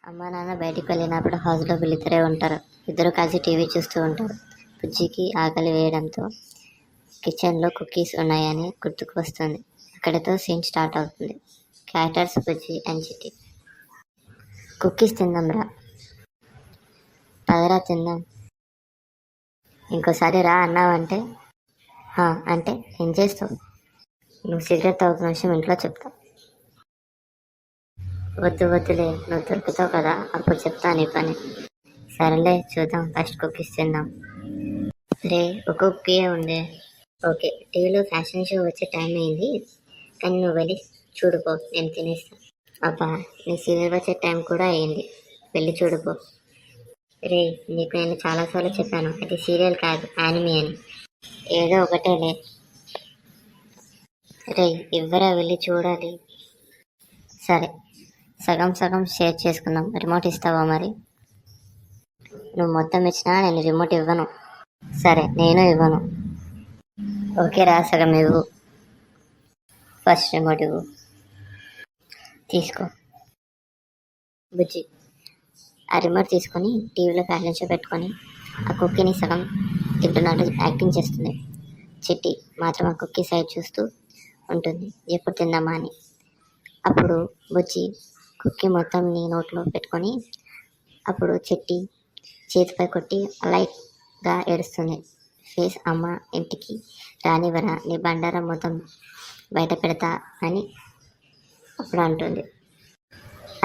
అమ్మ నాన్న బయటికి వెళ్ళినప్పుడు హౌస్లో వీళ్ళిద్దరే ఉంటారు. ఇద్దరు కలిసి టీవీ చూస్తూ ఉంటారు. బుజ్జికి ఆకలి వేయడంతో కిచెన్లో కుకీస్ ఉన్నాయని గుర్తుకు వస్తుంది. అక్కడితో సీన్ స్టార్ట్ అవుతుంది. క్యారెక్టర్స్ బుజ్జి అండ్ చిట్టి. కుకీస్ తిందాం రా. పదరా తిందాం. ఇంకోసారి రా అన్నావంటే అంటే ఏం చేస్తావు? నువ్వు సిగరెట్ తాగుతున్న విషయం ఇంట్లో చెప్తా. వద్దులే, నువ్వు దొరుకుతావు కదా, అప్పుడు చెప్తా నీ పని. సరేలే చూద్దాం, ఫస్ట్ కుకీస్ తిందాం. రే ఒక కుకీయే ఉంది. ఓకే, టీవీలో ఫ్యాషన్ షో వచ్చే టైం అయింది, కానీ నువ్వు వెళ్ళి చూడుకో, నేను తినేస్తాను. అబ్బా, నీ సీరియల్ వచ్చే టైం కూడా అయింది, వెళ్ళి చూడుకో. రే నీకు నేను చాలాసార్లు చెప్పాను, అది సీరియల్ కాదు యానిమీ అని. ఏదో ఒకటేలే. రే ఇవ్వరా, వెళ్ళి చూడాలి. సరే, సగం షేర్ చేసుకుందాం. రిమోట్ ఇస్తావా మరి? నువ్వు మొత్తం ఇచ్చినా నేను రిమోట్ ఇవ్వను. సరే, నేను ఇవ్వను. ఓకే రా, సగం ఇవ్వు. ఫస్ట్ రిమోట్ ఇవ్వు. తీసుకో. బుజ్జి ఆ రిమోట్ తీసుకొని టీవీలో ఫ్యాషన్ షో పెట్టుకొని ఆ కుక్కీని సగం తింటున్నట్టు యాక్టింగ్ చేస్తుంది. చిట్టి మాత్రం ఆ కుక్కీ సైడ్ చూస్తూ ఉంటుంది, ఎప్పుడు తిందామా అని. అప్పుడు బుజ్జి కుక్కీ మొత్తం నీ నోట్లో పెట్టుకొని అప్పుడు చిట్టి చేతిపై కొట్టి లైట్గా ఏడుస్తుంది. ఫేస్ అమ్మ ఇంటికి రానివరా, నీ బండారం మొత్తం బయట పెడతా అని అప్పుడు అంటుంది.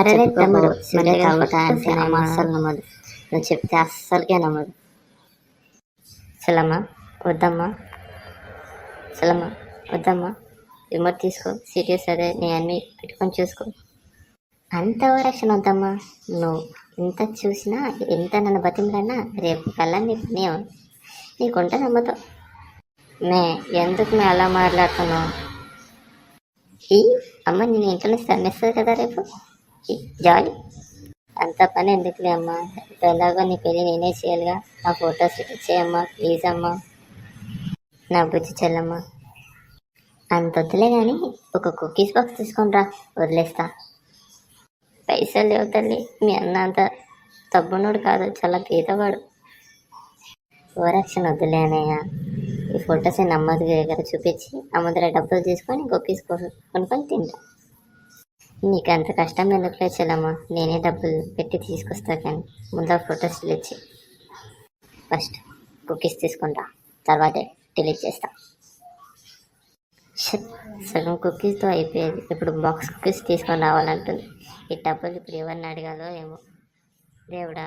అరే తమ్ముడు, సిగరెట్ తాగుతా అంటే అమ్మ అస్సలు నమ్మదు. నువ్వు చెప్తే అస్సలుకే నమ్మదు. వద్దమ్మా రిమోట్ తీసుకో. సీరియస్ అదే, నేను అన్నీ పెట్టుకొని చూసుకో. అంత ఓవరాక్షన్ వద్దమ్మా. నువ్వు ఇంత చూసినా, ఎంత నన్ను బతిమలన్నా రేపు కల్లా నీకుంటే నమ్మతావు. ఎందుకు అలా మాట్లాడుతున్నావు? అమ్మ నేను ఇంట్లో నుంచి తన్నేస్తుంది కదా రేపు. జాలి. అంత పని ఎందుకులే అమ్మా, ఎలాగో నీ పెళ్ళి నేనే చేయాలిగా. ఆ ఫొటోస్ ఇచ్చేయమ్మా ప్లీజ్ అమ్మా, నా బుజ్జి చెల్లమ్మ. అంత వద్దులే కానీ ఒక కుకీస్ బాక్స్ తీసుకొని రా, వదిలేస్తా. పైసలు లేవు తల్లి, మీ అన్న అంత తబ్బునోడు కాదు, చాలా పేదవాడు. ఓవరాక్షన్ వద్దులే అన్నయ్య. ఈ ఫొటోస్ అమ్మది దగ్గర చూపించి అమ్మదర డబ్బులు తీసుకొని కుకీస్ కొనుక్కొని తింటా. నీకు అంత కష్టం ఎందుకు లేచెల్లమ్మా, నేనే డబ్బులు పెట్టి తీసుకొస్తా. కానీ ముందు ఫొటోస్ డిలీట్ చేయి. ఫస్ట్ కుకీస్ తీసుకుంటా, తర్వాత డిలీట్ చేస్తా. సగం కుకీస్తో అయిపోయేది, ఇప్పుడు బాక్స్ కుకీస్ తీసుకొని రావాలంటుంది. ఈ డబ్బులు ఇప్పుడు ఎవరిని అడగాలో ఏమో. దేవుడా,